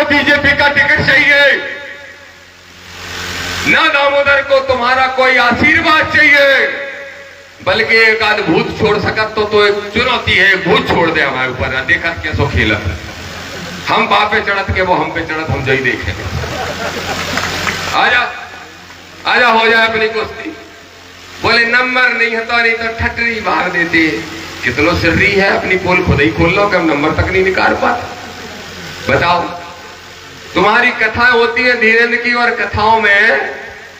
को बीजेपी का टिकट चाहिए, ना दामोदर को तुम्हारा कोई आशीर्वाद चाहिए, बल्कि एक आध भूत छोड़ सकत तो एक चुनौती है, एक भूत छोड़ दे हमारे ऊपर, देखा कैसो खेला हम बापे चढ़त के वो हम पे चढ़त, हम जही देखेंगे। आजा आजा हो जाए अपनी कुश्ती। बोले नंबर नहीं होता, नहीं तो ठटरी बाहर देते। कितनो सिर्री है, अपनी पोल खुद ही खोल लो कि हम नंबर तक नहीं निकाल पाते। बताओ, तुम्हारी कथाएं होती है धीरेन्द्र की, और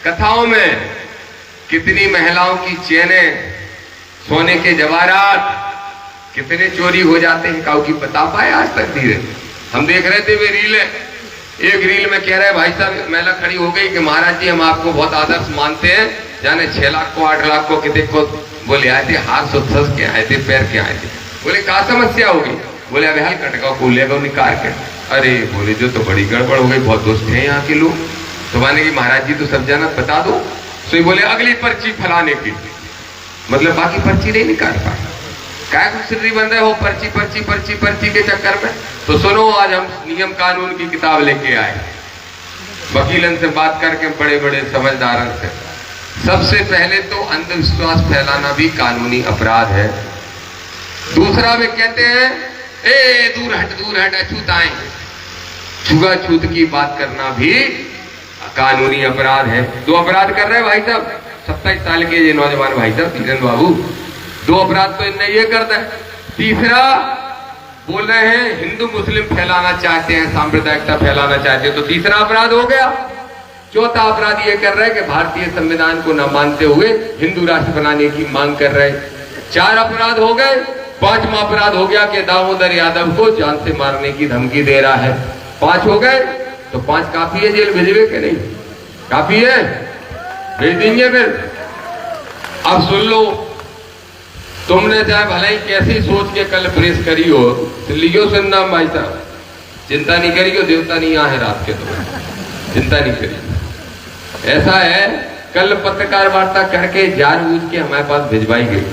कथाओं में कितनी महिलाओं की चेनें, सोने के जवाहरात कितने चोरी हो जाते हैं, काऊ की बता पाए आज तक धीरेन्द्र? हम देख रहे थे वे रील है, एक रील में कह रहे भाई साहब महिला खड़ी हो गई कि महाराज जी हम आपको बहुत आदर्श मानते हैं, जाने 6 लाख को 8 लाख को कितने को बोले आए थे, हाथ सुथस के आए थे, पैर के आए थे। बोले क्या समस्या होगी? बोले अब हल कटका को लेगा निकाल के। अरे बोले जो तो बड़ी गड़बड़ हो गई, बहुत दोस्त हैं यहाँ के लोग। तो माने कि महाराज जी तो सब जाना बता दो। तो बोले अगली पर्ची फलाने की, मतलब बाकी पर्ची नहीं निकाल पाए। क्या सिर्री बन रहे हो पर्ची पर्ची पर्ची पर्ची के चक्कर में? तो सुनो, आज हम नियम कानून की किताब लेके आए, वकीलन से बात करके, बड़े बड़े समझदारों से। सबसे पहले तो अंधविश्वास फैलाना भी कानूनी अपराध है। दूसरा वे कहते हैं ए दूर हट अछूताएं, छुआछूत की बात करना भी कानूनी अपराध है। 2 अपराध कर रहे हैं भाई साहब, 27 साल के ये नौजवान भाई साहब धीरेन्द्र बाबू, 2 अपराध तो इनने ये करता है। तीसरा बोल रहे हैं हिंदू मुस्लिम फैलाना चाहते हैं, सांप्रदायिकता फैलाना चाहते हैं, तो तीसरा अपराध हो गया। चौथा अपराध ये कर रहे हैं कि भारतीय संविधान को न मानते हुए हिंदू राष्ट्र बनाने की मांग कर रहे हैं। 4 अपराध हो गए। 5वां अपराध हो गया कि दामोदर यादव को जान से मारने की धमकी दे रहा है। 5 हो गए, तो 5 काफी है जेल भेजवे के नहीं? काफी है, भेज देंगे फिर। अब सुन लो, तुमने चाहे भलाई कैसी सोच के कल प्रेस करी हो, तो लियो सुनना भाई साहब, चिंता नहीं करियो, देवता नहीं यहाँ है रात के, तो चिंता नहीं करिए। ऐसा है, कल पत्रकार वार्ता करके जानबूझ के हमारे पास भिजवाई गई।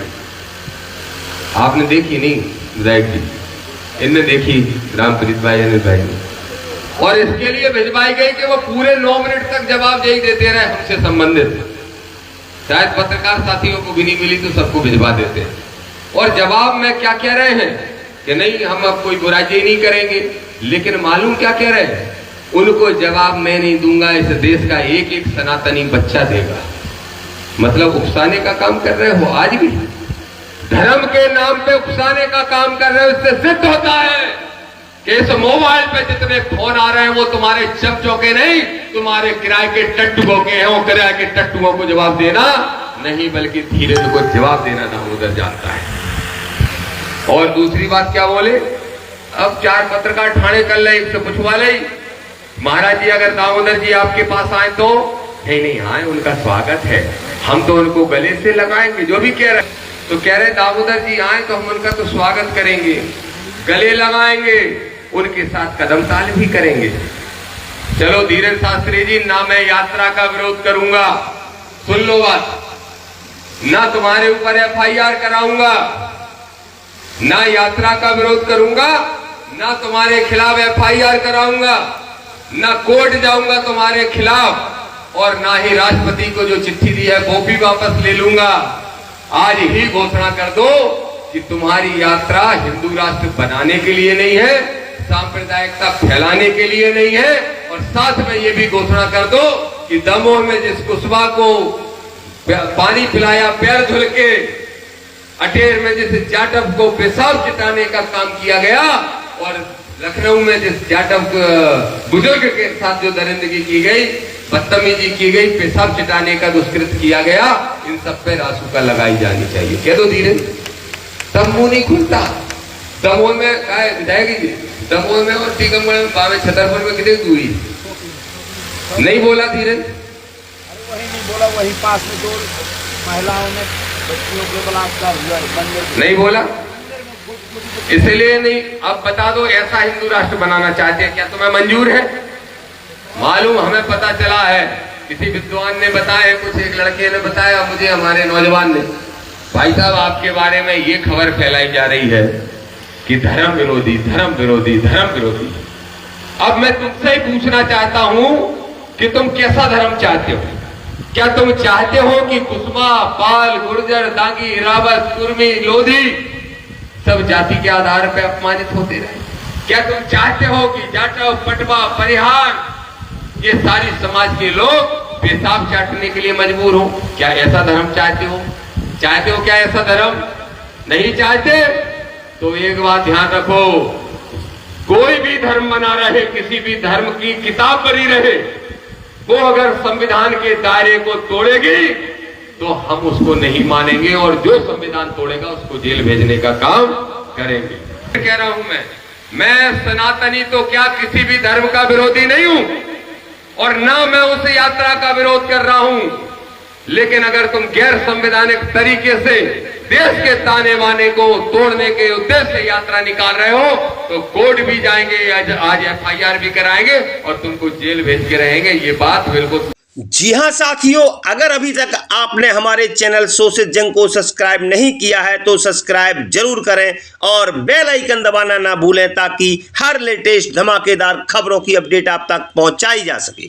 आपने देखी नहीं विधायक जी, इनने देखी रामप्रीत भाई अनिल भाई ने, और इसके लिए भिजवाई गई कि वो पूरे 9 मिनट तक जवाब यही देते रहे हमसे संबंधित। शायद पत्रकार साथियों को भी नहीं मिली तो सबको भिजवा देते हैं। और जवाब में क्या कह रहे हैं कि नहीं हम अब कोई बुराई नहीं करेंगे, लेकिन मालूम क्या कह रहे हैं? उनको जवाब मैं नहीं दूंगा, इस देश का एक एक सनातनी बच्चा देगा। मतलब उकसाने का काम कर रहे हो। आज भी धर्म के नाम पे उकसाने का काम कर रहे हो। इससे सिद्ध होता है कि इस मोबाइल पे जितने फोन आ रहे हैं वो तुम्हारे चमचों के नहीं, तुम्हारे किराए के टट्टुओं के हैं। वो किराए के टट्टुओं को जवाब देना नहीं, बल्कि धीरेन्द्र को जवाब देना दामोदर जानता है। और दूसरी बात क्या बोले, अब 4 पत्रकार ठाणे कर ले, इससे पूछवा ले महाराज जी अगर दामोदर जी आपके पास आए तो नहीं आए, उनका स्वागत है, हम तो उनको गले से लगाएंगे, जो भी कह रहे। तो कह रहे दामोदर जी आए तो हम उनका तो स्वागत करेंगे, गले लगाएंगे, उनके साथ कदम ताल भी करेंगे। चलो धीरेन्द्र शास्त्री जी, ना मैं यात्रा का विरोध करूंगा, सुन लो बात, ना तुम्हारे ऊपर FIR कराऊंगा, ना यात्रा का विरोध करूंगा, ना तुम्हारे खिलाफ FIR कराऊंगा, ना कोर्ट जाऊंगा तुम्हारे खिलाफ, और ना ही राष्ट्रपति को जो चिट्ठी दी है वो भी वापस ले लूंगा। आज ही घोषणा कर दो कि तुम्हारी यात्रा हिंदू राष्ट्र बनाने के लिए नहीं है, सांप्रदायिकता फैलाने के लिए नहीं है। और साथ में ये भी घोषणा कर दो कि दमोह में जिस कुशवा को पानी पिलाया पैर धुल के, अटेर में जिस जाटव को पेशाब चिताने का काम किया गया, और लखनऊ में जिस जाटव बुजुर्ग के साथ जो दरिंदगी की गई, बदतमीजी की गई, पेशाब चिताने का दुष्कृत किया गया, इन सब पे रासुका लगाई जानी चाहिए। कह दो धीरे, तब मुंह नहीं खुलता। दमोह में विधायक जी, दमोह में और टीकमगढ़ में, बावे छतरपुर में कितनी दूरी? नहीं बोला धीरे, वही नहीं बोला, वही पास में 2 महिलाओं ने बच्चियों के बलात्कार हुआ, नहीं बोला, इसलिए नहीं। अब बता दो, ऐसा हिंदू राष्ट्र बनाना चाहते हैं, क्या तुम्हें मंजूर है? मालूम हमें पता चला है, किसी विद्वान ने बताया, कुछ एक लड़के ने बताया मुझे, हमारे नौजवान ने, भाई साहब आपके बारे में ये खबर फैलाई जा रही है कि धर्म विरोधी, धर्म विरोधी, धर्म विरोधी। अब मैं तुमसे ही पूछना चाहता हूं कि तुम कैसा धर्म चाहते हो? क्या तुम चाहते हो कि कुसुमा, पाल, गुर्जर, दांगी, रावत, कुर्मी, लोधी सब जाति के आधार पर अपमानित होते रहे? क्या तुम चाहते हो कि जाटव, पटवा, परिहार ये सारी समाज के लोग पेशाब चाटने के लिए मजबूर हो? क्या ऐसा धर्म चाहते हो? चाहते हो क्या ऐसा धर्म? नहीं चाहते तो एक बात ध्यान रखो, कोई भी धर्म बना रहे, किसी भी धर्म की किताब बनी रहे, वो अगर संविधान के दायरे को तोड़ेगी तो हम उसको नहीं मानेंगे और जो संविधान तोड़ेगा उसको जेल भेजने का काम करेंगे। कह रहा हूं मैं सनातनी तो क्या किसी भी धर्म का विरोधी नहीं हूं और ना मैं उस यात्रा का विरोध कर रहा हूं, लेकिन अगर तुम गैर संवैधानिक तरीके से देश के ताने बाने को तोड़ने के उद्देश्य से यात्रा निकाल रहे हो तो कोर्ट भी जाएंगे, आज FIR भी कराएंगे और तुमको जेल भेज के रहेंगे। ये बात बिल्कुल। जी हां साथियों, अगर अभी तक आपने हमारे चैनल शोषित जंग को सब्सक्राइब नहीं किया है तो सब्सक्राइब जरूर करें और बेल आइकन दबाना ना भूलें ताकि हर लेटेस्ट धमाकेदार खबरों की अपडेट आप तक पहुंचाई जा सके।